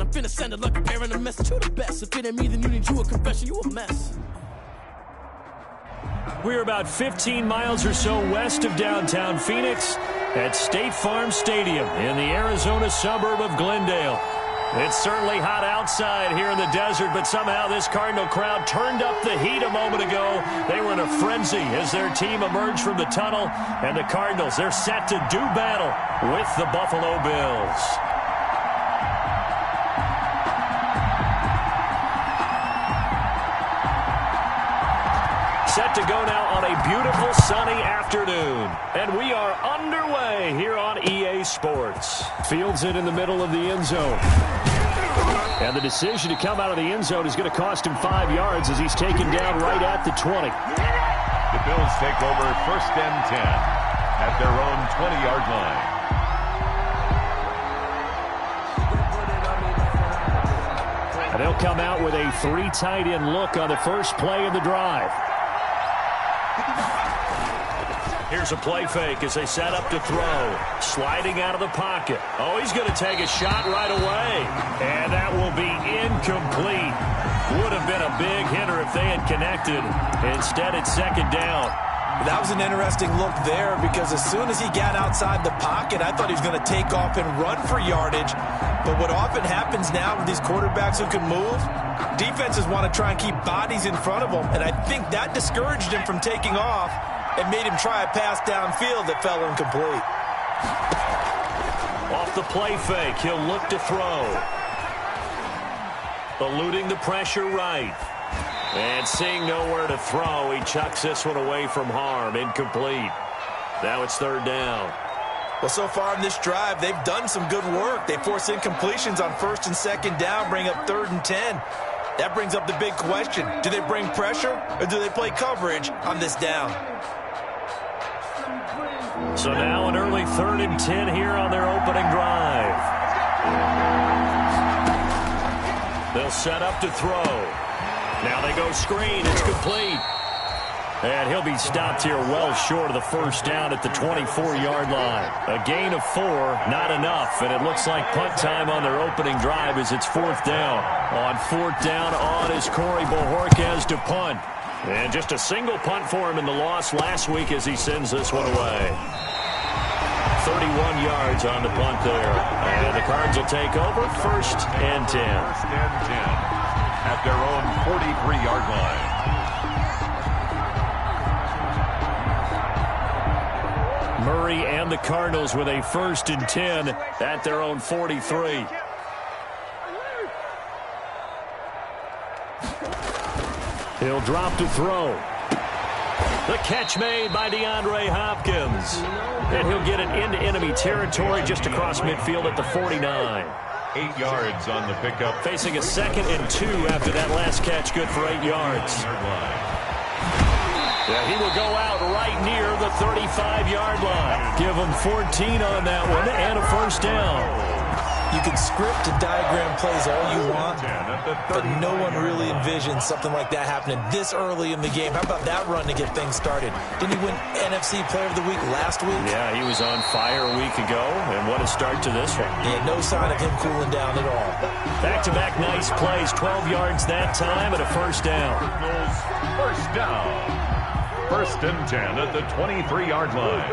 I'm finna send it like a bear in a message. You the best. If it ain't me, then you need you a confession. You a mess. We're about 15 miles or so west of downtown Phoenix at State Farm Stadium in the Arizona suburb of Glendale. It's certainly hot outside here in the desert, but somehow this Cardinal crowd turned up the heat a moment ago. They were in a frenzy as their team emerged from the tunnel, and the Cardinals, they're set to do battle with the Buffalo Bills. Set to go now on a beautiful sunny afternoon. And we are underway here on EA Sports. Fields it in the middle of the end zone. And the decision to come out of the end zone is going to cost him 5 yards as he's taken down right at the 20. The Bills take over 1st and 10 at their own 20-yard line. And they'll come out with a 3 tight end look on the first play of the drive. Here's a play fake as they set up to throw. Sliding out of the pocket. Oh, he's going to take a shot right away. And that will be incomplete. Would have been a big hitter if they had connected. Instead, it's 2nd down. That was an interesting look there because as soon as he got outside the pocket, I thought he was going to take off and run for yardage. But what often happens now with these quarterbacks who can move, defenses want to try and keep bodies in front of them. And I think that discouraged him from taking off and made him try a pass downfield that fell incomplete. Off the play fake, he'll look to throw. Eluding the pressure right. And seeing nowhere to throw, he chucks this one away from harm. Incomplete. Now it's 3rd down. Well, so far in this drive, they've done some good work. They force incompletions on 1st and 2nd down, bring up 3rd and 10. That brings up the big question. Do they bring pressure or do they play coverage on this down? So now an early 3rd and 10 here on their opening drive. They'll set up to throw. Now they go screen. It's complete. And he'll be stopped here well short of the 1st down at the 24-yard line. A gain of 4, not enough. And it looks like punt time on their opening drive as it's 4th down. On 4th down on is Corey Bojorquez to punt. And just a single punt for him in the loss last week as he sends this one away. 31 yards on the punt there. And the Cards will take over 1st and 10. 1st and 10 at their own 43-yard line. Murray and the Cardinals with a 1st and 10 at their own 43. He'll drop to throw. The catch made by DeAndre Hopkins. And he'll get it into enemy territory just across midfield at the 49. 8 yards on the pickup. Facing a 2nd and 2 after that last catch, good for 8 yards. Yeah, he will go out right near the 35-yard line. Give him 14 on that one and a 1st down. You can script and diagram plays all you want, but no one really envisions something like that happening this early in the game. How about that run to get things started? Didn't he win NFC Player of the Week last week? Yeah, he was on fire a week ago, and what a start to this one. Yeah, no sign of him cooling down at all. Back-to-back nice plays, 12 yards that time and a 1st down. 1st down. 1st and 10 at the 23-yard line.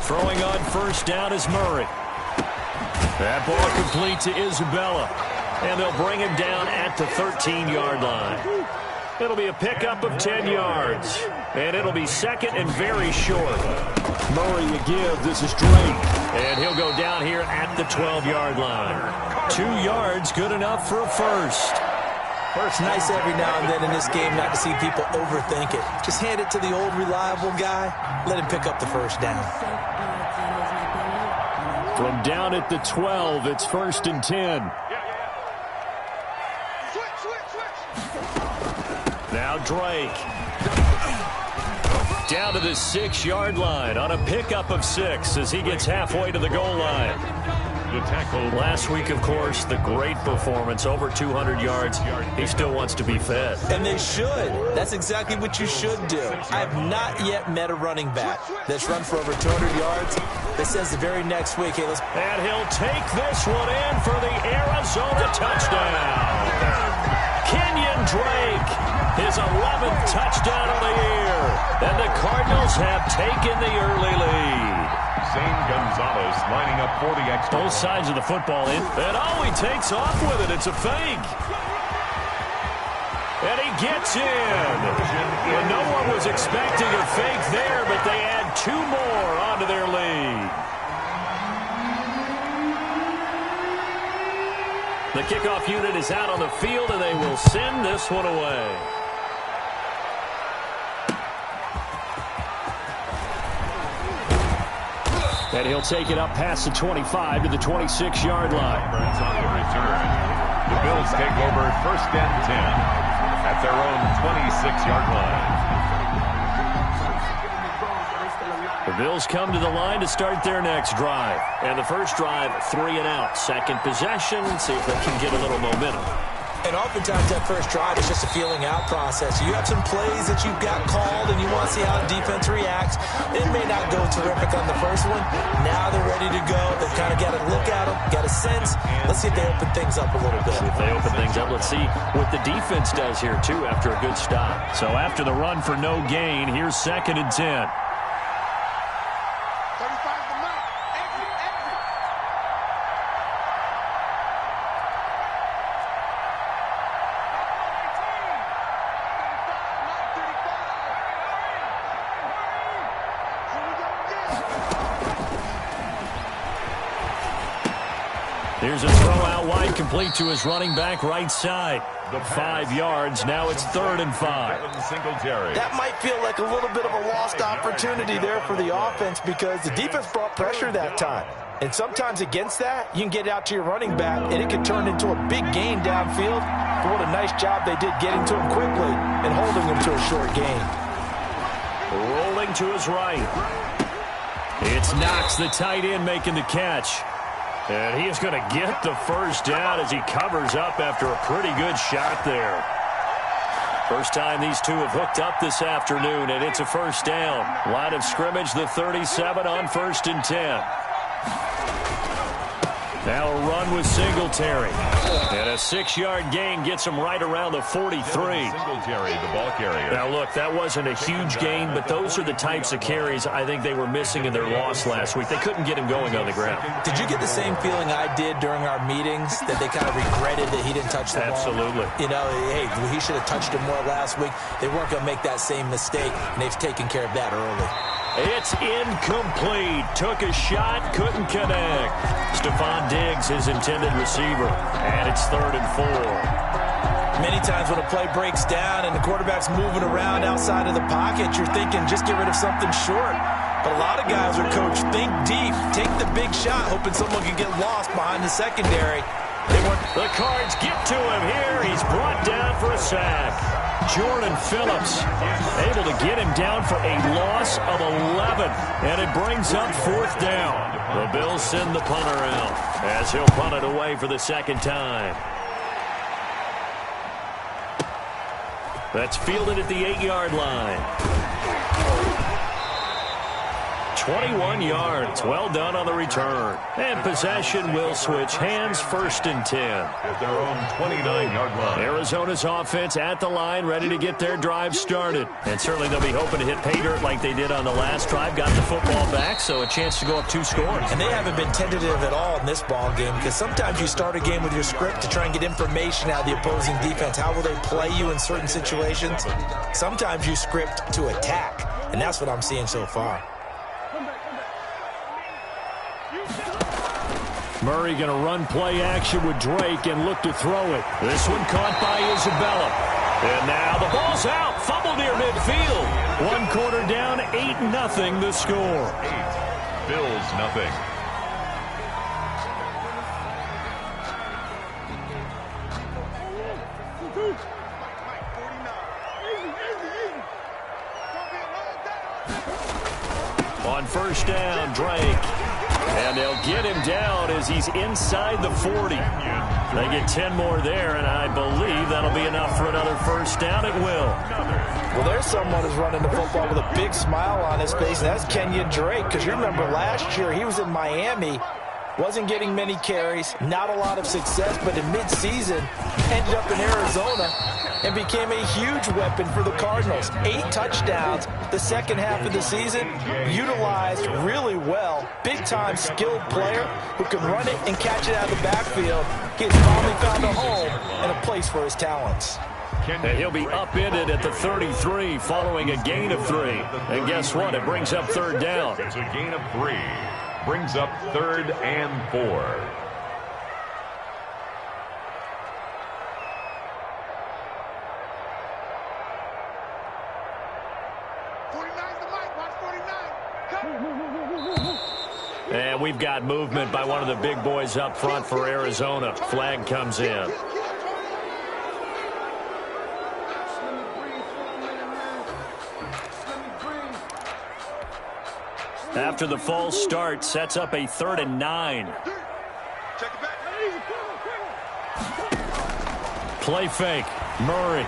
Throwing on 1st down is Murray. That ball complete to Isabella. And they'll bring him down at the 13-yard line. It'll be a pickup of 10 yards. And it'll be 2nd and very short. Murray to give. This is Drake. And he'll go down here at the 12-yard line. 2 yards, good enough for a 1st. It's nice every now and then in this game not to see people overthink it. Just hand it to the old reliable guy. Let him pick up the 1st down. From down at the 12, it's 1st and 10. Now Drake. Down to the 6-yard line on a pickup of 6 as he gets halfway to the goal line. to tackle. Last week, of course, the great performance, over 200 yards. He still wants to be fed. And they should. That's exactly what you should do. I have not yet met a running back that's run for over 200 yards that says the very next week, hey, let's... And he'll take this one in for the Arizona touchdown. Kenyon Drake, his 11th touchdown of the year. And the Cardinals have taken the early lead. Zane Gonzalez lining up for the extra. Both sides of the football in. And he takes off with it. It's a fake. And he gets in. And no one was expecting a fake there, but they add 2 more onto their lead. The kickoff unit is out on the field, and they will send this one away. And he'll take it up past the 25 to the 26-yard line. On the return. The Bills take over 1st and 10 at their own 26-yard line. The Bills come to the line to start their next drive. And the first drive, 3 and out. Second possession, see if they can get a little momentum. And oftentimes that first drive is just a feeling out process. You have some plays that you've got called and you want to see how the defense reacts. It may not go terrific on the first one. Now they're ready to go. They've kind of got to look at them, got a sense. Let's see if they open things up a little bit. If they open things up, let's see what the defense does here, too, after a good stop. So after the run for no gain, here's 2nd and 10. Here's a throw out wide, complete to his running back right side. 5 yards, now it's 3rd and 5. That might feel like a little bit of a lost opportunity there for the offense because the defense brought pressure that time. And sometimes against that, you can get out to your running back, and it can turn into a big gain downfield. But what a nice job they did getting to him quickly and holding him to a short gain. Rolling to his right. It's Knox, the tight end, making the catch. And he is going to get the first down as he covers up after a pretty good shot there. First time these two have hooked up this afternoon, and it's a first down. Line of scrimmage, the 37 on 1st and 10. Now a run with Singletary. And a 6-yard gain gets him right around the 43. Singletary, the ball carrier. Now, look, that wasn't a huge gain, but those are the types of carries I think they were missing in their loss last week. They couldn't get him going on the ground. Did you get the same feeling I did during our meetings, that they kind of regretted that he didn't touch the ball? Absolutely. You know, hey, he should have touched him more last week. They weren't going to make that same mistake, and they've taken care of that early. It's incomplete. Took a shot, couldn't connect. Stephon Diggs, his intended receiver. And it's 3rd and 4. Many times when a play breaks down and the quarterback's moving around outside of the pocket, you're thinking just get rid of something short. But a lot of guys are coached, think deep, take the big shot, hoping someone can get lost behind the secondary. The Cards get to him here. He's brought down for a sack. Jordan Phillips able to get him down for a loss of 11. And it brings up 4th down. The Bills send the punter out as he'll punt it away for the 2nd time. That's fielded at the 8-yard line. 21 yards. Well done on the return. And possession will switch hands, 1st and 10. At their own 29-yard line. Arizona's offense at the line, ready to get their drive started. And certainly they'll be hoping to hit pay dirt like they did on the last drive. Got the football back, so a chance to go up 2 scores. And they haven't been tentative at all in this ball game, because sometimes you start a game with your script to try and get information out of the opposing defense. How will they play you in certain situations? Sometimes you script to attack, and that's what I'm seeing so far. Murray going to run play action with Drake and look to throw it. This one caught by Isabella. And now the ball's out. Fumble near midfield. 1 quarter down, 8-0 the score. 8, Bills nothing. On 1st down, Drake. And they'll get him down as he's inside the 40. They get 10 more there, and I believe that'll be enough for another first down. It will. Well, there's someone who's running the football with a big smile on his face, and that's Kenyon Drake, because you remember last year he was in Miami, wasn't getting many carries, not a lot of success, but in midseason ended up in Arizona and became a huge weapon for the Cardinals. 8 touchdowns the second half of the season, utilized really well. Big-time skilled player who can run it and catch it out of the backfield. He has finally found a home and a place for his talents. And he'll be upended at the 33 following a gain of 3. And guess what? It brings up third down. It's a gain of 3. Brings up 3rd and 4. And we've got movement by one of the big boys up front for Arizona. Flag comes in. After the false start, sets up a 3rd and 9. Play fake. Murray.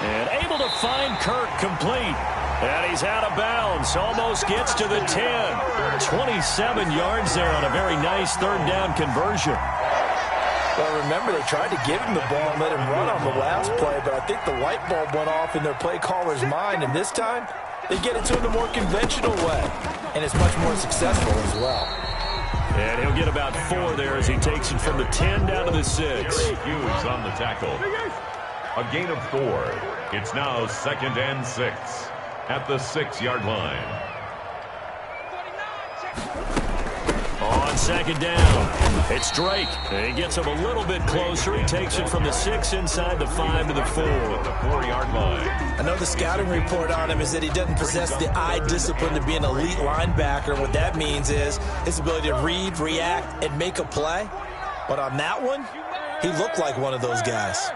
And able to find Kirk complete. And he's out of bounds. Almost gets to the 10. 27 yards there on a very nice 3rd down conversion. Well, remember, they tried to give him the ball and let him run on the last play, but I think the light bulb went off in their play caller's mind, and this time they get it to him the more conventional way, and it's much more successful as well. And he'll get about 4 there as he takes it from the 10 down to the 6. Hughes on the tackle. A gain of 4. It's now 2nd and 6 at the 6-yard line. On 2nd down, it's Drake. And he gets him a little bit closer. He takes it from the 6 inside the 5 to the 4. The 4-yard line. I know the scouting report on him is that he doesn't possess the eye discipline to be an elite linebacker. What that means is his ability to read, react, and make a play. But on that one, he looked like one of those guys.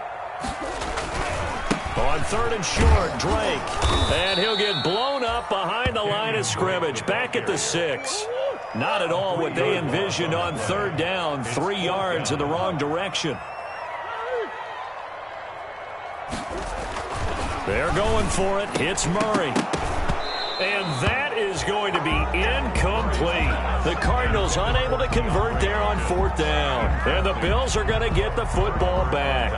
On 3rd and short, Drake. And he'll get blown up behind the line of scrimmage. Back at the 6. Not at all what they envisioned on 3rd down. 3 yards in the wrong direction. They're going for it. It's Murray. And that is going to be incomplete. The Cardinals unable to convert there on 4th down. And the Bills are going to get the football back.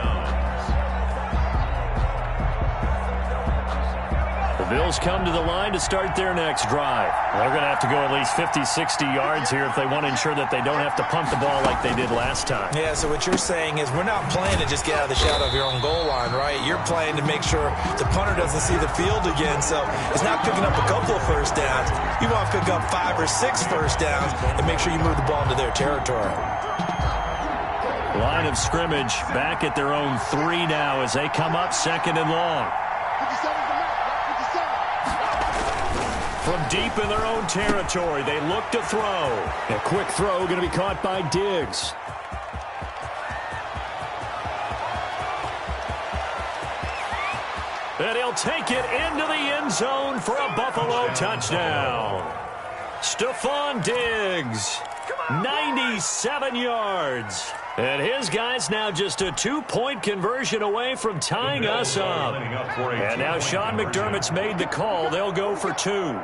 The Bills come to the line to start their next drive. They're going to have to go at least 50, 60 yards here if they want to ensure that they don't have to punt the ball like they did last time. Yeah, so what you're saying is we're not playing to just get out of the shadow of your own goal line, right? You're playing to make sure the punter doesn't see the field again. So it's not picking up a couple of first downs. You want to pick up 5 or 6 first downs and make sure you move the ball into their territory. Line of scrimmage back at their own 3 now as they come up 2nd and long. From deep in their own territory, they look to throw. A quick throw going to be caught by Diggs. And he'll take it into the end zone for a Buffalo touchdown. Stephon Diggs, 97 yards. And his guy's now just a 2-point conversion away from tying us up. And now Sean McDermott's made the call. They'll go for 2.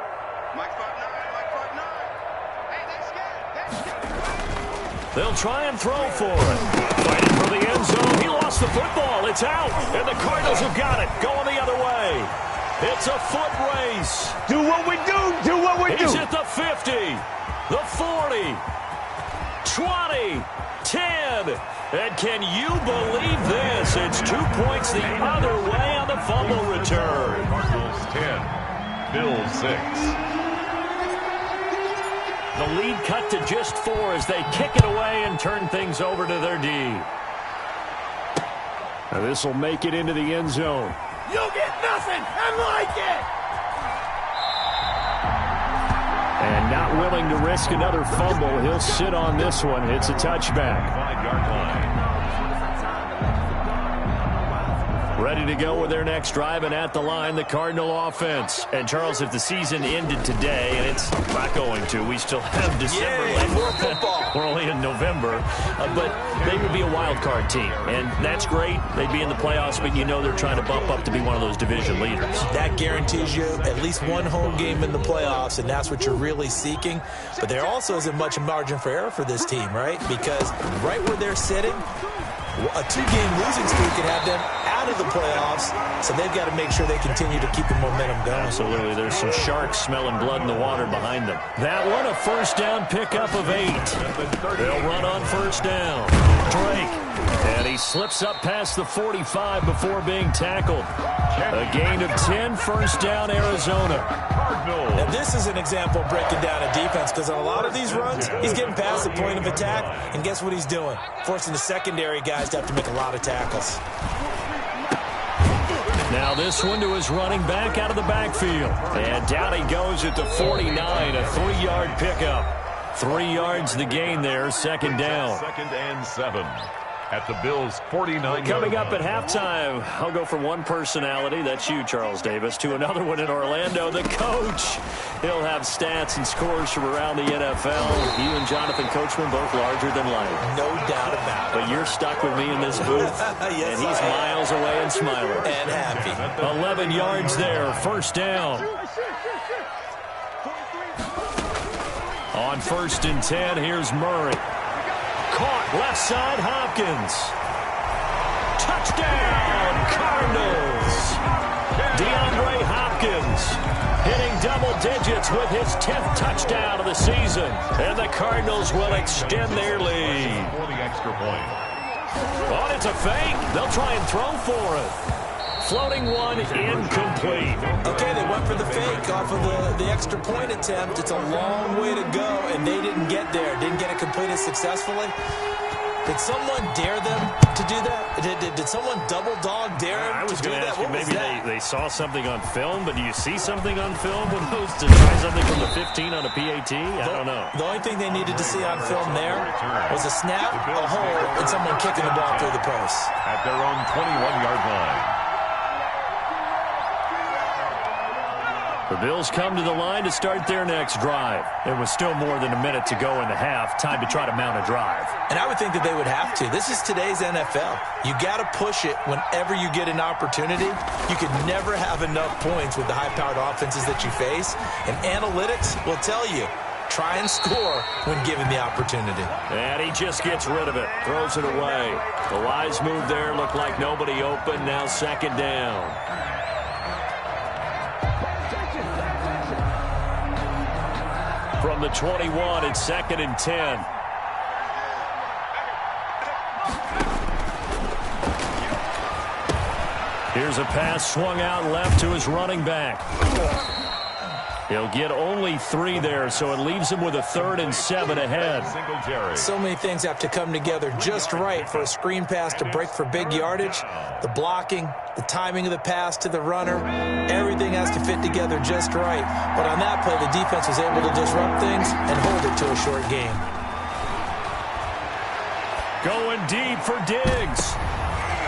They'll try and throw for it. Fighting for the end zone. He lost the football. It's out. And the Cardinals have got it. Going the other way. It's a foot race. Do what we do. Do what we do. He's at the 50, the 40, 20, 10. And can you believe this? It's 2 points the other way on the fumble return. Cardinals 10, Bills 6. The lead cut to just 4 as they kick it away and turn things over to their D. Now this will make it into the end zone. You'll get nothing and like it. And not willing to risk another fumble, he'll sit on this one. It's a touchback. 5-yard line. Ready to go with their next drive, and at the line, the Cardinal offense. And, Charles, if the season ended today, and it's not going to, we still have December left. More football. We're only in November. But they would be a wild card team, and that's great. They'd be in the playoffs, but you know they're trying to bump up to be one of those division leaders. That guarantees you at least one home game in the playoffs, and that's what you're really seeking. But there also isn't much margin for error for this team, right? Because right where they're sitting, a 2-game losing streak could have them out of the playoffs, so they've got to make sure they continue to keep the momentum going. Absolutely. There's some sharks smelling blood in the water behind them. That one, a first down pickup of 8. They'll run on first down. Drake. And he slips up past the 45 before being tackled. A gain of 10, first down, Arizona. Now, this is an example of breaking down a defense, because on a lot of these runs, he's getting past the point of attack, and guess what he's doing? Forcing the secondary guys to have to make a lot of tackles. Now this one to his running back out of the backfield. And down he goes at the 49, a 3-yard pickup. 3 yards the gain there, second down. 2nd and 7. At the Bills' 49. Coming up at halftime, I'll go from one personality, that's you, Charles Davis, to another one in Orlando, the coach. He'll have stats and scores from around the NFL. You and Jonathan Coachman both larger than life. No doubt about it. But you're stuck with me in this booth, yes, and he's miles away and smiling. And happy. 11 yards there, first down. On 1st and 10, here's Murray. Caught left side, Hopkins. Touchdown, Cardinals. DeAndre Hopkins hitting double digits with his 10th touchdown of the season. And the Cardinals will extend their lead. For the extra point. Oh, it's a fake. They'll try and throw for it. Floating one, incomplete. Okay, they went for the fake off of the extra point attempt. It's a long way to go, and they didn't get there. Didn't get it completed successfully. Did someone dare them to do that? Did someone double dog dare them I was to do going to that? ask you, What was maybe that? they saw something on film, but do you see something on film with those to try something from the 15 on a PAT? I don't know. The only thing they needed to see on film there was a snap, a hole, and someone kicking the ball through the post. At their own 21-yard line. The Bills come to the line to start their next drive. There was still more than a minute to go in the half. Time to try to mount a drive. And I would think that they would have to. This is today's NFL. You got to push it whenever you get an opportunity. You could never have enough points with the high-powered offenses that you face. And analytics will tell you, try and score when given the opportunity. And he just gets rid of it. Throws it away. The wise move there. Looked like nobody open. Now second down. From the 21, it's 2nd and 10. Here's a pass swung out left to his running back. He'll get only 3 there, so it leaves him with a 3rd and 7 ahead. So many things have to come together just right for a screen pass to break for big yardage. The blocking, the timing of the pass to the runner, everything has to fit together just right. But on that play, the defense was able to disrupt things and hold it to a short game. Going deep for Diggs.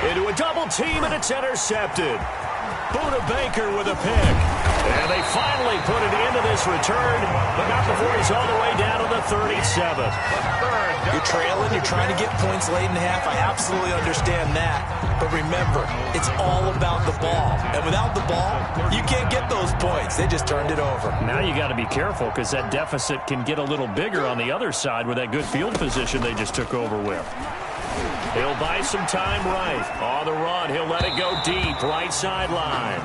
Into a double team, and it's intercepted. Buda Baker with a pick. And they finally put it into this return, but not before he's all the way down to the 37. You're trailing, you're trying to get points late in the half. I absolutely understand that. But remember, it's all about the ball. And without the ball, you can't get those points. They just turned it over. Now you got to be careful, because that deficit can get a little bigger on the other side with that good field position they just took over with. He'll buy some time right. On the run, he'll let it go deep, right sideline.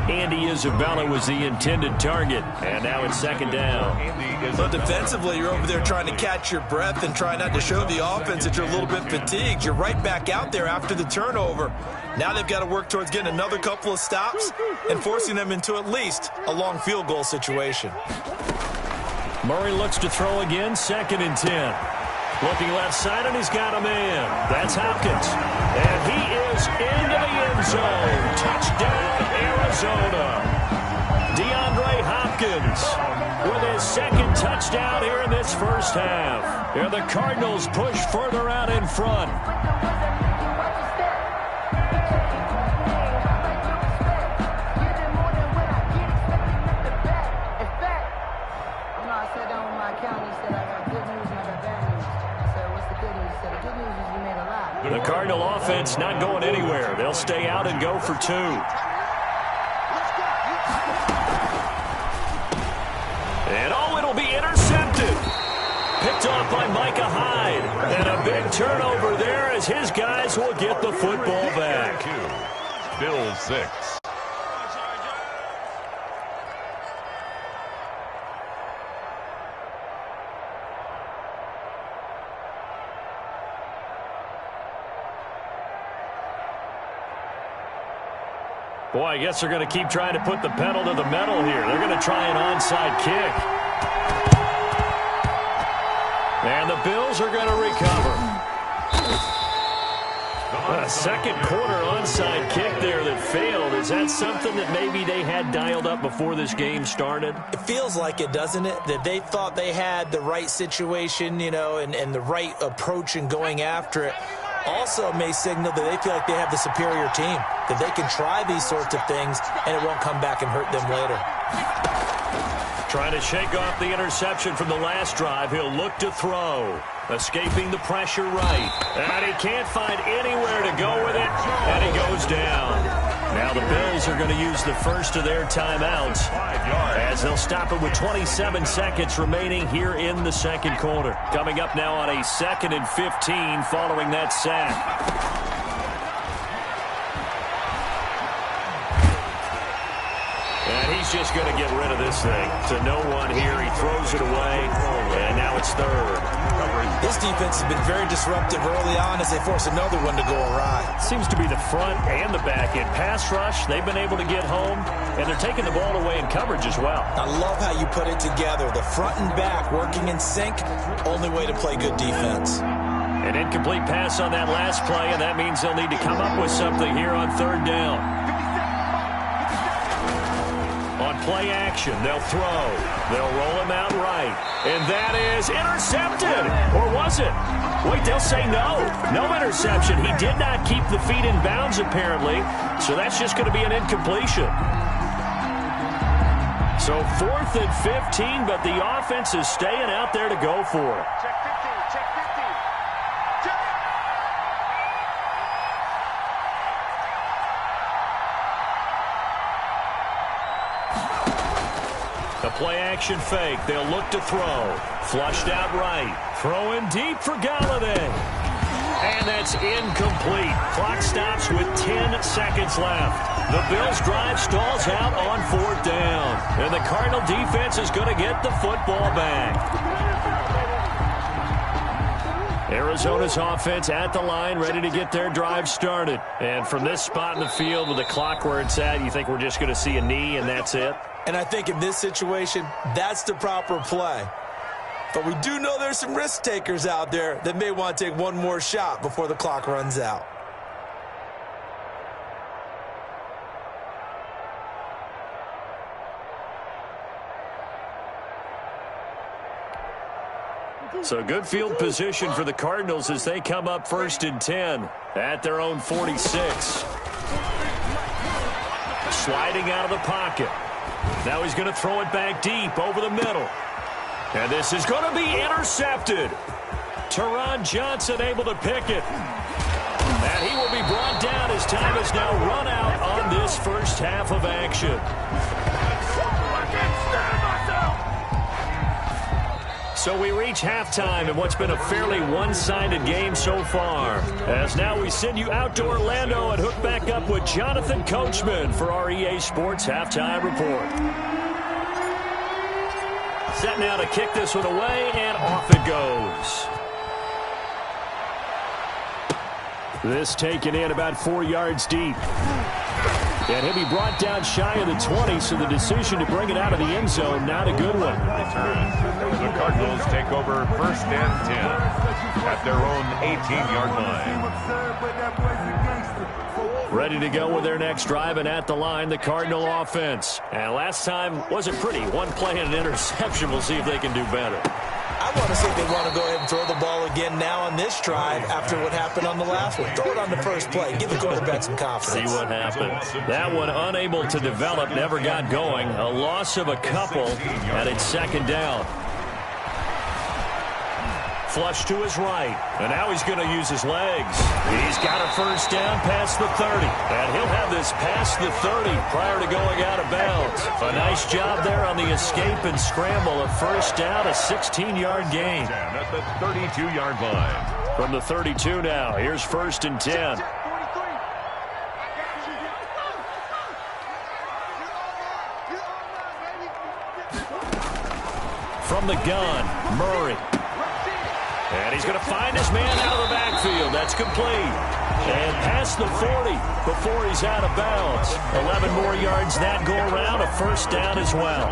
Andy Isabella was the intended target, and now it's second down. So defensively, you're over there trying to catch your breath and try not to show the offense that you're a little bit fatigued. You're right back out there after the turnover. Now they've got to work towards getting another couple of stops and forcing them into at least a long field goal situation. Murray looks to throw again, 2nd and 10. Looking left side, and he's got a man. That's Hopkins. And he is into the end zone. Touchdown, Arizona. DeAndre Hopkins with his 2nd touchdown here in this first half. Here the Cardinals push further out in front. The Cardinal offense not going anywhere. They'll stay out and go for 2. And it'll be intercepted. Picked off by Micah Hyde. And a big turnover there as his guys will get the football back. Bills 6. Boy, I guess they're going to keep trying to put the pedal to the metal here. They're going to try an onside kick. And the Bills are going to recover. A second quarter onside kick there that failed. Is that something that maybe they had dialed up before this game started? It feels like it, doesn't it? That they thought they had the right situation, and the right approach in going after it. Also may signal that they feel like they have the superior team, that they can try these sorts of things and it won't come back and hurt them later. Trying to shake off the interception from the last drive. He'll look to throw. Escaping the pressure right. And he can't find anywhere to go with it. And he goes down. Now the Bills are going to use the first of their timeouts as they'll stop it with 27 seconds remaining here in the second quarter. Coming up now on a 2nd and 15 following that sack. He's just going to get rid of this thing to no one here. He throws it away, and now it's 3rd. This defense has been very disruptive early on as they force another one to go awry. Seems to be the front and the back end. Pass rush, they've been able to get home, and they're taking the ball away in coverage as well. I love how you put it together. The front and back working in sync, only way to play good defense. An incomplete pass on that last play, and that means they'll need to come up with something here on 3rd down. On play action, they'll throw. They'll roll him out right. And that is intercepted. Or was it? Wait, they'll say no. No interception. He did not keep the feet in bounds, apparently. So that's just going to be an incompletion. So 4th and 15, but the offense is staying out there to go for it. Play action fake. They'll look to throw. Flushed out right. Throwing deep for Galladay. And that's incomplete. Clock stops with 10 seconds left. The Bills drive stalls out on 4th down. And the Cardinal defense is going to get the football back. Arizona's offense at the line, ready to get their drive started. And from this spot in the field with the clock where it's at, you think we're just going to see a knee and that's it? And I think in this situation, that's the proper play. But we do know there's some risk takers out there that may want to take one more shot before the clock runs out. So good field position for the Cardinals as they come up 1st and 10 at their own 46. Sliding out of the pocket. Now he's going to throw it back deep over the middle. And this is going to be intercepted. Teron Johnson able to pick it. And he will be brought down as time has now run out on this first half of action. So we reach halftime in what's been a fairly one-sided game so far. As now we send you out to Orlando and hook back up with Jonathan Coachman for our EA Sports Halftime Report. Set now to kick this one away, and off it goes. This taken in about 4 yards deep. And he'll be brought down shy of the 20, so the decision to bring it out of the end zone, not a good one. The Cardinals take over 1st and 10 at their own 18-yard line. Ready to go with their next drive, and at the line, the Cardinal offense. And last time wasn't pretty. One play and an interception. We'll see if they can do better. I want to see if they want to go ahead and throw the ball again now on this drive after what happened on the last one. Throw it on the first play. Give the quarterback some confidence. See what happens. That one unable to develop, never got going. A loss of a couple, and it's 2nd down. flush to his right. And now he's going to use his legs. He's got a first down past the 30. And he'll have this past the 30 prior to going out of bounds. A nice job there on the escape and scramble. A first down, a 16-yard gain. At the 32-yard line. From the 32 now, here's 1st and 10. From the gun, Murray. And he's going to find his man out of the backfield. That's complete. And past the 40 before he's out of bounds. 11 more yards that go around. A first down as well.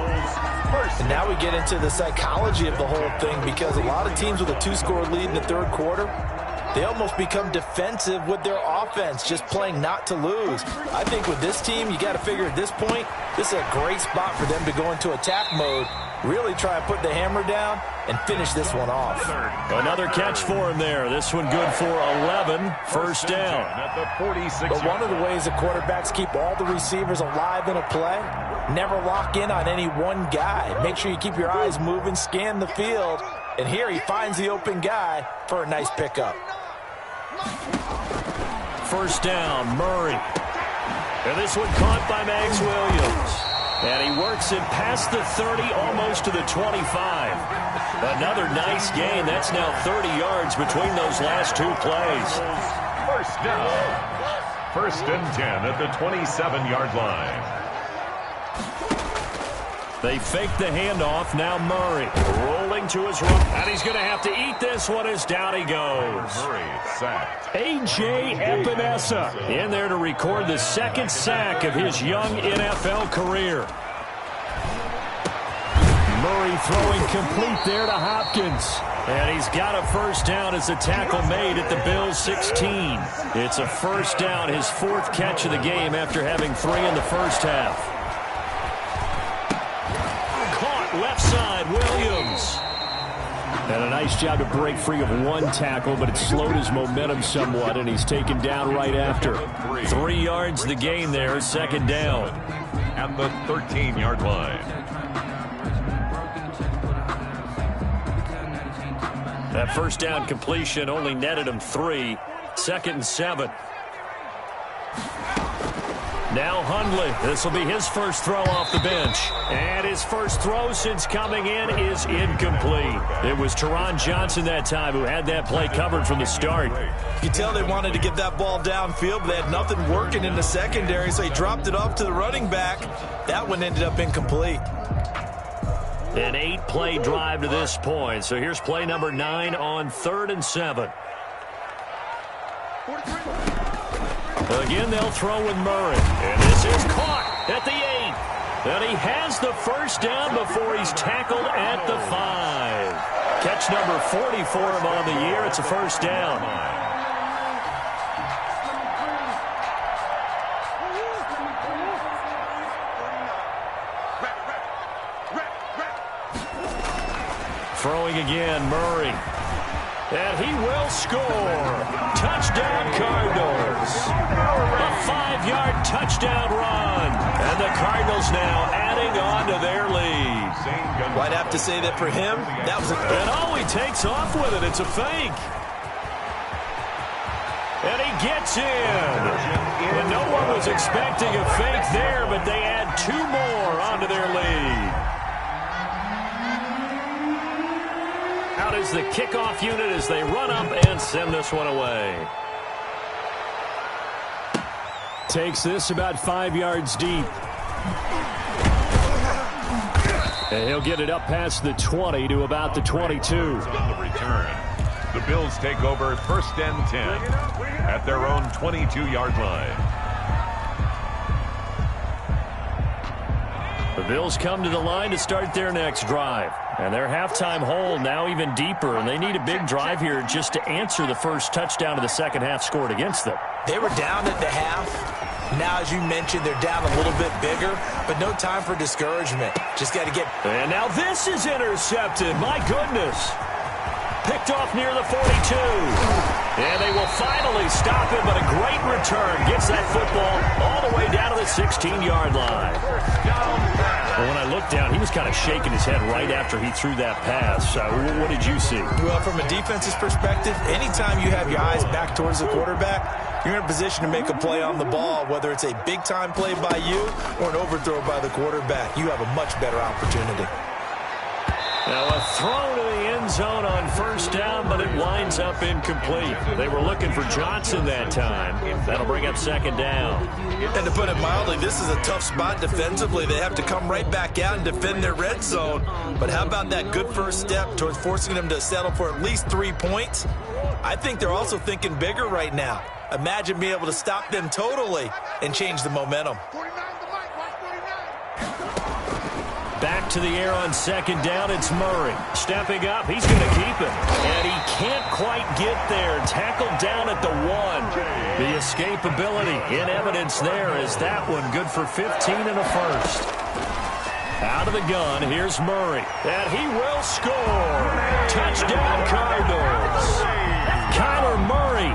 And now we get into the psychology of the whole thing, because a lot of teams with a 2-score lead in the third quarter, they almost become defensive with their offense, just playing not to lose. I think with this team, you got to figure at this point, this is a great spot for them to go into attack mode, really try and put the hammer down and finish this one off. Another catch for him there. This one good for 11. First down. At the 46. But one of the ways the quarterbacks keep all the receivers alive in a play, never lock in on any one guy. Make sure you keep your eyes moving, scan the field. And here he finds the open guy for a nice pickup. First down, Murray. And this one caught by Max Williams. And he works it past the 30, almost to the 25. Another nice gain. That's now 30 yards between those last two plays. First down. 1st and 10 at the 27-yard line. They fake the handoff. Now Murray rolling to his right. And he's going to have to eat this one as down he goes. Murray sacked. A.J. Epinesa in there to record the second sack of his young NFL career. Murray throwing complete there to Hopkins. And he's got a first down as a tackle made at the Bills' 16. It's a first down, his 4th catch of the game after having 3 in the first half. Left side, Williams. And a nice job to break free of one tackle, but it slowed his momentum somewhat, and he's taken down right after. 3 yards the gain there, 2nd down. At the 13-yard line. That first down completion only netted him 3. 2nd and 7. Now Hundley. This will be his first throw off the bench. And his first throw since coming in is incomplete. It was Teron Johnson that time who had that play covered from the start. You can tell they wanted to get that ball downfield, but they had nothing working in the secondary, so he dropped it off to the running back. That one ended up incomplete. An 8-play drive to this point. So here's play number 9 on 3rd and 7. Again, they'll throw with Murray. And this is caught at the 8. And he has the first down before he's tackled at the 5. Catch number 40 for him on the year. It's a first down. Throwing again, Murray. And he will score. Touchdown, Cardinals. A 5-yard touchdown run. And the Cardinals now adding on to their lead. I'd have to say that for him, that was a... And oh, he takes off with it. It's a fake. And he gets in. And no one was expecting a fake there, but they add 2 more onto their lead. Out is the kickoff unit as they run up and send this one away. Takes this about 5 yards deep. And he'll get it up past the 20 to about the 22. On the return, the Bills take over 1st and 10 at their own 22-yard line. The Bills come to the line to start their next drive. And their halftime hole now even deeper, and they need a big drive here just to answer the first touchdown of the second half scored against them. They were down at the half. Now, as you mentioned, they're down a little bit bigger, but no time for discouragement. Just got to get... And now this is intercepted. My goodness. Picked off near the 42. And they will finally stop him, but a great return. Gets that football all the way down to the 16-yard line. Well, when I looked down, he was kind of shaking his head right after he threw that pass. What did you see? Well, from a defense's perspective, anytime you have your eyes back towards the quarterback, you're in a position to make a play on the ball, whether it's a big-time play by you or an overthrow by the quarterback. You have a much better opportunity. Now a throw to the end zone on first down, but it winds up incomplete. They were looking for Johnson that time. That'll bring up second down. And to put it mildly, this is a tough spot defensively. They have to come right back out and defend their red zone. But how about that good first step towards forcing them to settle for at least 3 points? I think they're also thinking bigger right now. Imagine being able to stop them totally and change the momentum. Back to the air on second down, it's Murray. Stepping up, he's going to keep it. And he can't quite get there. Tackled down at the 1. The escapability in evidence there is that one good for 15 and a first. Out of the gun, here's Murray. And he will score. Touchdown, Cardinals. Kyler Murray,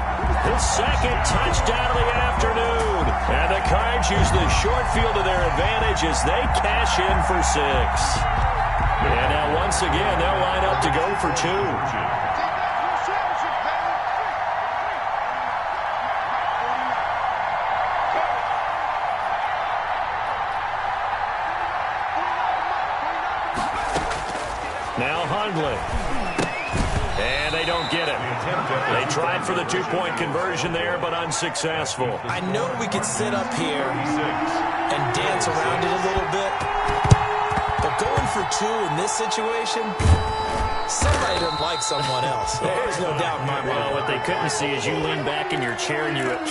his second touchdown of the afternoon. And the Cards use the short field to their advantage as they cash in for 6. And now once again, they'll line up to go for 2. Now Hundley. And they don't get it. They tried for the 2-point conversion there, but unsuccessful. I know we could sit up here and dance around it a little bit, but going for 2 in this situation, somebody doesn't like someone else. There's no doubt in my mind. Well, what they couldn't see is you lean back in your chair and you went,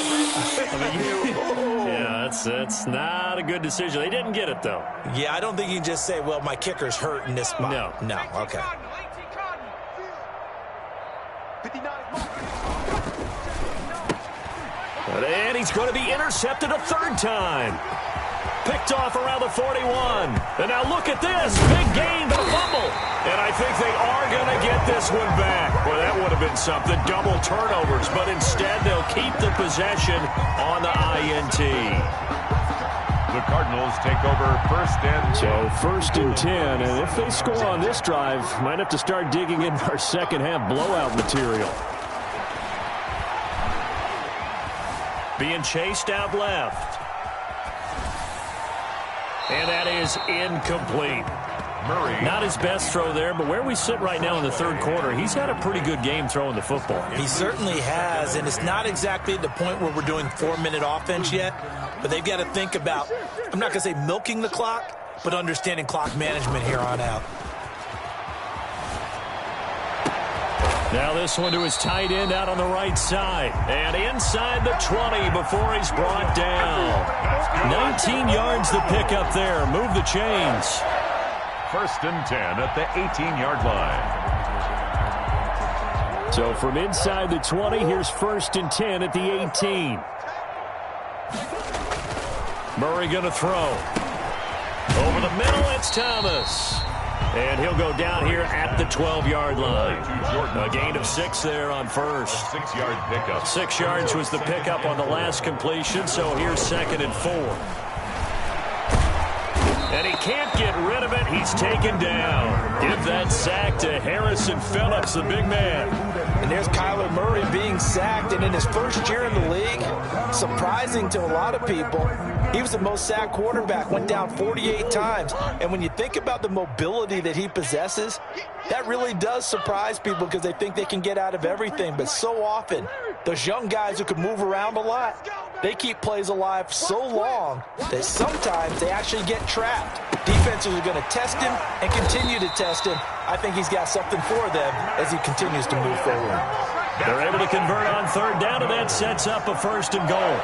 yeah, that's not a good decision. They didn't get it, though. Yeah, I don't think you can just say, well, my kicker's hurt in this spot. No, okay. And he's going to be intercepted a 3rd time. Picked off around the 41. And now look at this. Big gain, but a fumble. And I think they are going to get this one back. Well, that would have been something. Double turnovers. But instead, they'll keep the possession on the INT. The Cardinals take over 1st and 10. So 1st and 10. And if they score on this drive, might have to start digging in our second half blowout material. Being chased out left. And that is incomplete. Murray. Not his best throw there, but where we sit right now in the 3rd quarter, he's had a pretty good game throwing the football. He certainly has, and it's not exactly at the point where we're doing 4-minute offense yet, but they've got to think about, I'm not going to say milking the clock, but understanding clock management here on out. Now this one to his tight end out on the right side. And inside the 20 before he's brought down. 19 yards the pickup there. Move the chains. 1st and 10 at the 18-yard line. So from inside the 20, here's 1st and 10 at the 18. Murray going to throw. Over the middle, it's Thomas. And he'll go down here at the 12-yard line. A gain of 6 there on first. 6-yard pickup. 6 yards was the pickup on the last completion, so here's 2nd and 4. And he can't get rid of it. He's taken down. Give that sack to Harrison Phillips, the big man. And there's Kyler Murray being sacked, and in his first year in the league, surprising to a lot of people, he was the most sacked quarterback, went down 48 times. And when you think about the mobility that he possesses, that really does surprise people because they think they can get out of everything. But so often, those young guys who can move around a lot, they keep plays alive so long that sometimes they actually get trapped. Defenses are going to test him and continue to test him. I think he's got something for them as he continues to move forward. They're able to convert on 3rd down, and that sets up a 1st and goal.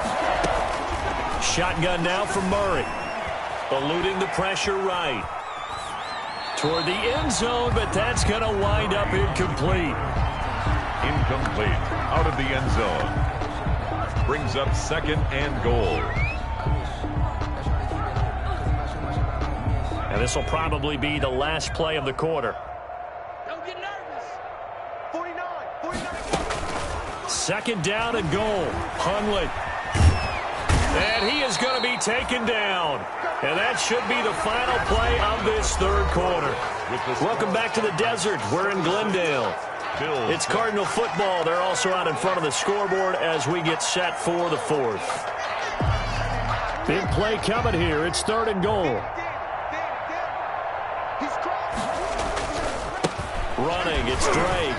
Shotgun now from Murray. Eluding the pressure right. Toward the end zone, but that's going to wind up incomplete. Incomplete. Out of the end zone. Brings up 2nd and goal. And this will probably be the last play of the quarter. Don't get nervous. 49. 2nd down and goal. Hundley. And he is going to be taken down. And that should be the final play of this third quarter. Welcome back to the desert. We're in Glendale. It's Cardinal football. They're also out in front of the scoreboard as we get set for the fourth. Big play coming here. It's 3rd and goal. Running, it's Drake.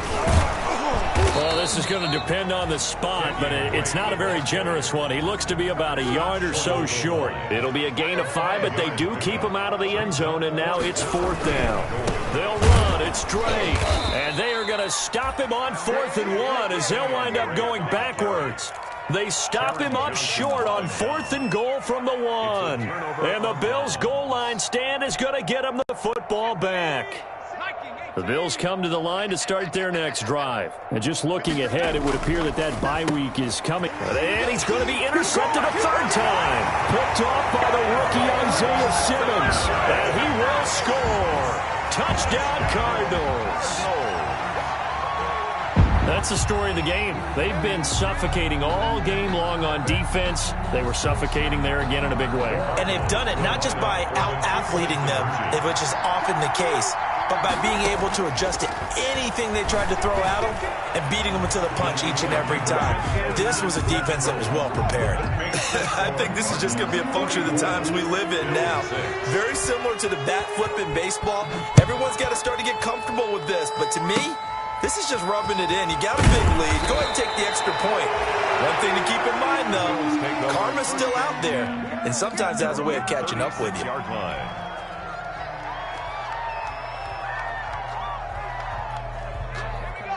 Well, this is going to depend on the spot, but it's not a very generous one. He looks to be about a yard or so short. It'll be a gain of 5, but they do keep him out of the end zone, and now it's 4th down. They'll run. It's Drake. And they are going to stop him on 4th and 1 as they'll wind up going backwards. They stop him up short on 4th and goal from the 1. And the Bills' goal line stand is going to get him the football back. The Bills come to the line to start their next drive. And just looking ahead, it would appear that bye week is coming. And he's going to be intercepted a 3rd time. Picked off by the rookie Isaiah Simmons. And he will score. Touchdown, Cardinals. That's the story of the game. They've been suffocating all game long on defense. They were suffocating there again in a big way. And they've done it not just by out-athleting them, which is often the case, but by being able to adjust to anything they tried to throw at them and beating them to the punch each and every time. This was a defense that was well prepared. I think this is just going to be a function of the times we live in now. Very similar to the bat flip in baseball. Everyone's got to start to get comfortable with this, but to me, this is just rubbing it in. You got a big lead. Go ahead and take the extra point. One thing to keep in mind, though, karma's still out there, and sometimes it has a way of catching up with you.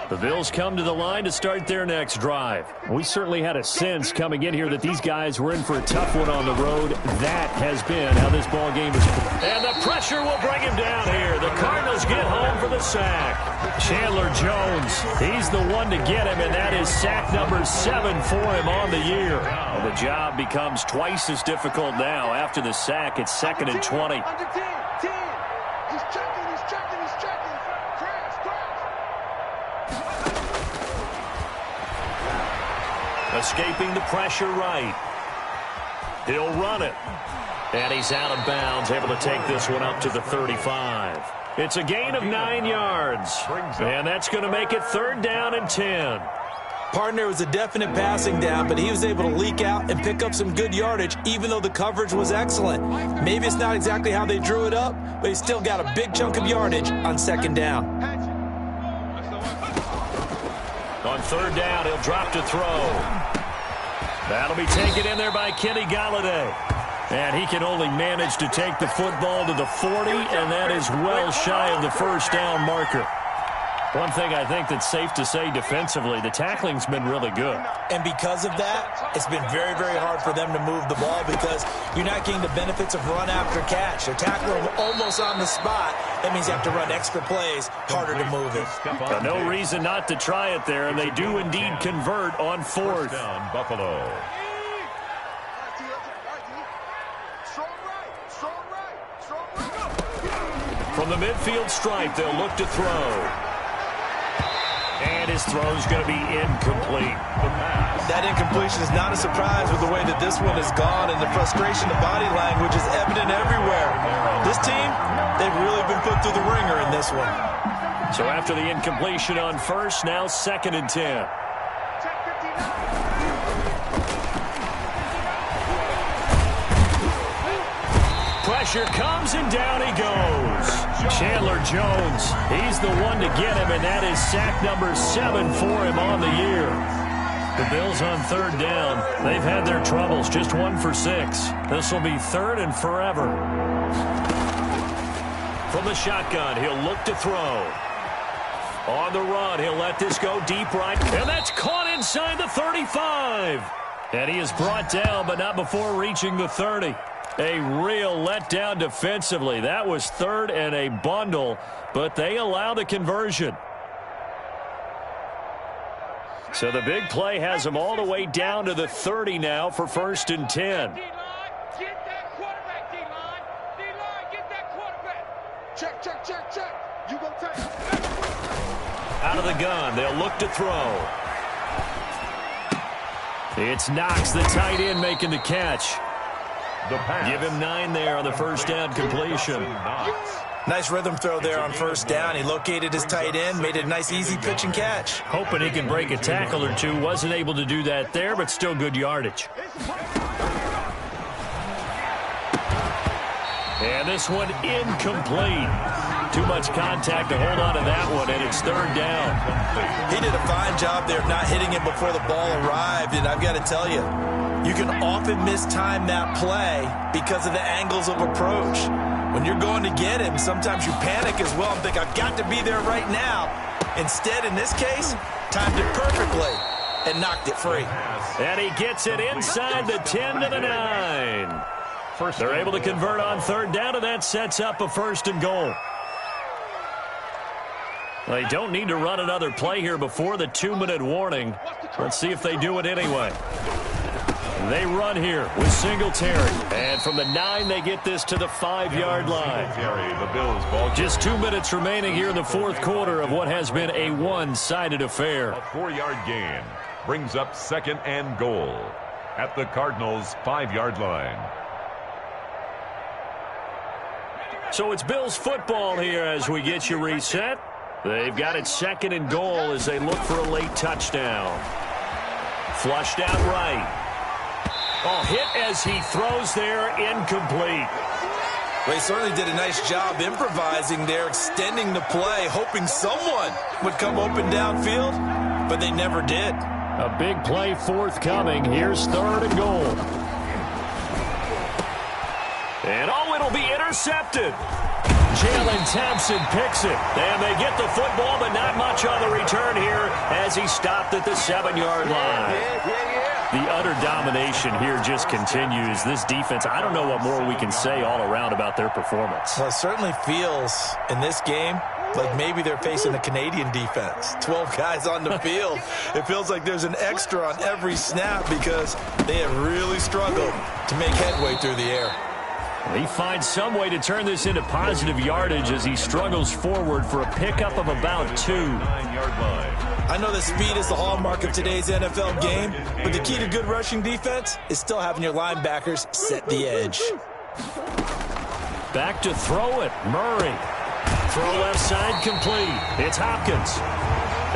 The Bills come to the line to start their next drive. We certainly had a sense coming in here that these guys were in for a tough one on the road. That has been how this ball game is. And the pressure will bring him down here. The Cardinals get home for the sack. Chandler Jones, he's the one to get him, and that is sack number 7 for him on the year. And the job becomes twice as difficult now. After the sack, it's 2nd and 20. Escaping the pressure right. He'll run it. And he's out of bounds, able to take this one up to the 35. It's a gain of 9 yards. And that's going to make it 3rd down and 10. Partner was a definite passing down, but he was able to leak out and pick up some good yardage, even though the coverage was excellent. Maybe it's not exactly how they drew it up, but he still got a big chunk of yardage on 2nd down. On 3rd down, he'll drop to throw. That'll be taken in there by Kenny Galladay. And he can only manage to take the football to the 40, and that is well shy of the 1st down marker. One thing I think that's safe to say defensively, the tackling's been really good. And because of that, it's been very, very hard for them to move the ball because you're not getting the benefits of run after catch. They're tackling almost on the spot. That means you have to run extra plays, harder to move it. But no reason not to try it there, and they do indeed convert on 4th. Down, Buffalo. From the midfield stripe, they'll look to throw. And his throw's going to be incomplete. That incompletion is not a surprise with the way that this one has gone, and the frustration of body language is evident everywhere. This team, they've really been put through the ringer in this one. So after the incompletion on 1st, now 2nd and 10. Pressure comes, and down he goes. Chandler Jones, he's the one to get him, and that is sack number 7 for him on the year. The Bills on 3rd down. They've had their troubles, just 1 for 6. This will be 3rd and forever. From the shotgun, he'll look to throw. On the run, he'll let this go deep right, and that's caught inside the 35. And he is brought down, but not before reaching the 30. A real letdown defensively. That was 3rd and a bundle, but they allow the conversion. So the big play has them all the way down to the 30 now for 1st and 10. D-line, get that quarterback, D-line. D-line, get that quarterback. Check, check, check, check. You go take it. Out of the gun, they'll look to throw. It's Knox, the tight end, making the catch. The pass. Give him 9 there on the first down completion. Nice rhythm throw there on first down. He located his tight end, made it a nice easy pitch and catch. Hoping he can break a tackle or two. Wasn't able to do that there, but still good yardage. And this one incomplete. Too much contact to hold on to that one, and it's third down. He did a fine job there of not hitting him before the ball arrived, and I've got to tell you, you can often mistime that play because of the angles of approach. When you're going to get him, sometimes you panic as well and think, I've got to be there right now. Instead, in this case, timed it perfectly and knocked it free. And he gets it inside the 10 to the 9. They're able to convert on third down, and that sets up a first and goal. They don't need to run another play here before the 2-minute warning. Let's see if they do it anyway. They run here with Singletary. And from the 9, they get this to the 5-yard line. The Bills ball. Just 2 minutes remaining here in the fourth quarter of what has been a one-sided affair. A 4-yard gain brings up second and goal at the Cardinals' 5-yard line. So it's Bills football here as we get you reset. They've got it second and goal as they look for a late touchdown. Flushed out right. Oh, hit as he throws there, incomplete. Well, he certainly did a nice job improvising there, extending the play, hoping someone would come open downfield, but they never did. A big play forthcoming. Here's third and goal. And oh, it'll be intercepted. Jalen Thompson picks it. And they get the football, but not much on the return here as he stopped at the 7-yard line. The utter domination here just continues. This defense, I don't know what more we can say all around about their performance. Well, it certainly feels in this game like maybe they're facing a Canadian defense. 12 guys on the field. It feels like there's an extra on every snap because they have really struggled to make headway through the air. He finds some way to turn this into positive yardage as he struggles forward for a pickup of about 2. 9-yard line. I know that speed is the hallmark of today's NFL game, but the key to good rushing defense is still having your linebackers set the edge. Back to throw it. Murray. Throw left side complete. It's Hopkins.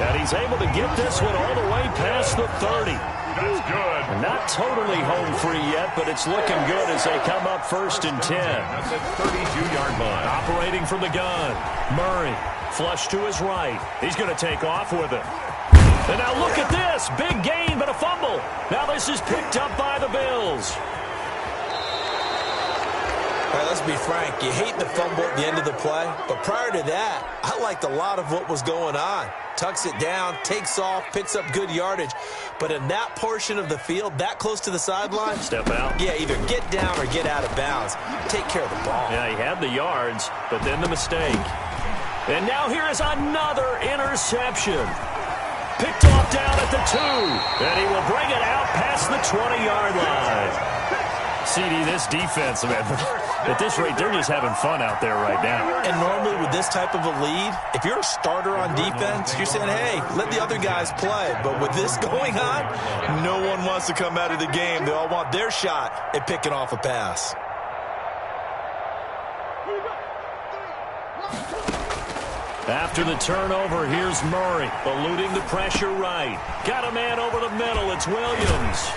And he's able to get this one all the way past the 30. That's good. Not totally home free yet, but it's looking good as they come up first and 10. That's a 32-yard line. Operating from the gun. Murray. Flush to his right. He's going to take off with it. And now look at this. Big gain, but a fumble. Now this is picked up by the Bills. All right, let's be frank. You hate the fumble at the end of the play, but prior to that, I liked a lot of what was going on. Tucks it down, takes off, picks up good yardage. But in that portion of the field, that close to the sideline, step out. Yeah, either get down or get out of bounds. Take care of the ball. Yeah, he had the yards, but then the mistake. And now here is another interception. Picked off down at the 2. And he will bring it out past the 20-yard line. CD, this defense, man, at this rate, they're just having fun out there right now. And normally with this type of a lead, if you're a starter on defense, you're saying, hey, let the other guys play. But with this going on, no one wants to come out of the game. They all want their shot at picking off a pass. After the turnover, here's Murray, eluding the pressure right. Got a man over the middle, it's Williams.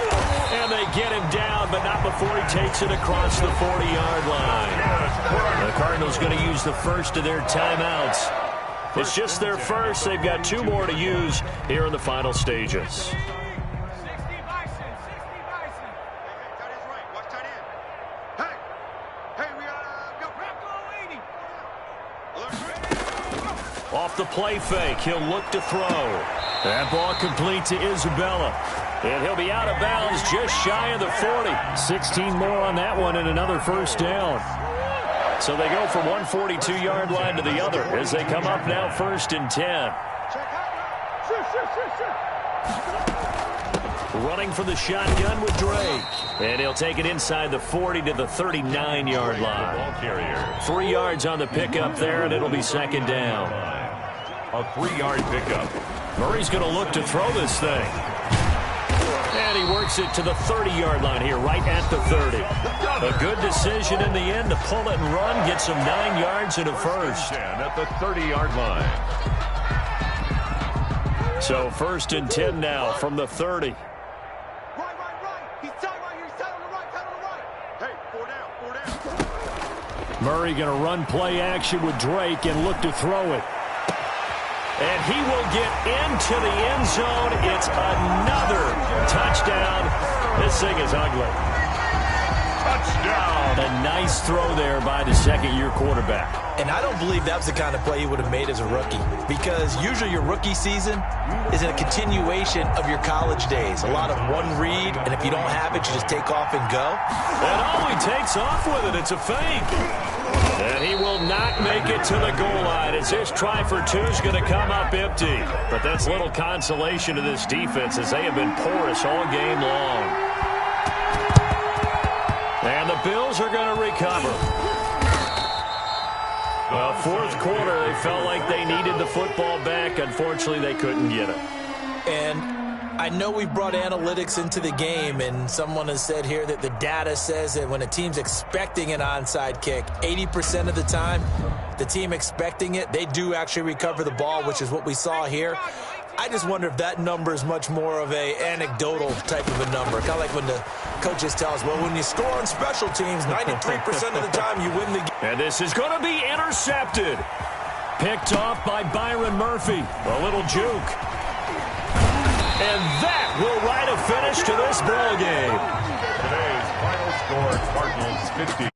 And they get him down, but not before he takes it across the 40-yard line. The Cardinals going to use the first of their timeouts. It's just their first. They've got 2 more to use here in the final stages. Off the play fake, he'll look to throw. That ball complete to Isabella. And he'll be out of bounds just shy of the 40. 16 more on that one and another first down. So they go from one 42-yard line to the other as they come up now first and 10. Running for the shotgun with Drake. And he'll take it inside the 40 to the 39-yard line. 3 yards on the pickup there, and it'll be second down. A 3-yard pickup. Murray's going to look to throw this thing. And he works it to the 30-yard line here, right at the 30. another. A good decision in the end to pull it and run, get some 9 yards and a first. At the 30-yard line. So 1st and 10 now from the 30. Right. He's tight right here. He's tight on the right. Hey, 4 down. Murray going to run play action with Drake and look to throw it. And he will get into the end zone. It's another touchdown. This thing is ugly. Touchdown. A nice throw there by the second-year quarterback. And I don't believe that was the kind of play he would have made as a rookie, because usually your rookie season is a continuation of your college days. A lot of one read, and if you don't have it, you just take off and go. And he takes off with it. It's a fake. And he will not make it to the goal line as his try for 2 is going to come up empty. But that's little consolation to this defense as they have been porous all game long. And the Bills are going to recover. Well, 4th quarter, they felt like they needed the football back. Unfortunately, they couldn't get it. And I know we brought analytics into the game, and someone has said here that the data says that when a team's expecting an onside kick, 80% of the time, the team expecting it, they do actually recover the ball, which is what we saw here. I just wonder if that number is much more of a anecdotal type of a number. Kind of like when the coaches tell us, well, when you score on special teams, 93% of the time you win the game. And this is going to be intercepted. Picked off by Byron Murphy. A little juke. And that will write a finish to this ball game. Today's final score, Cardinals 50.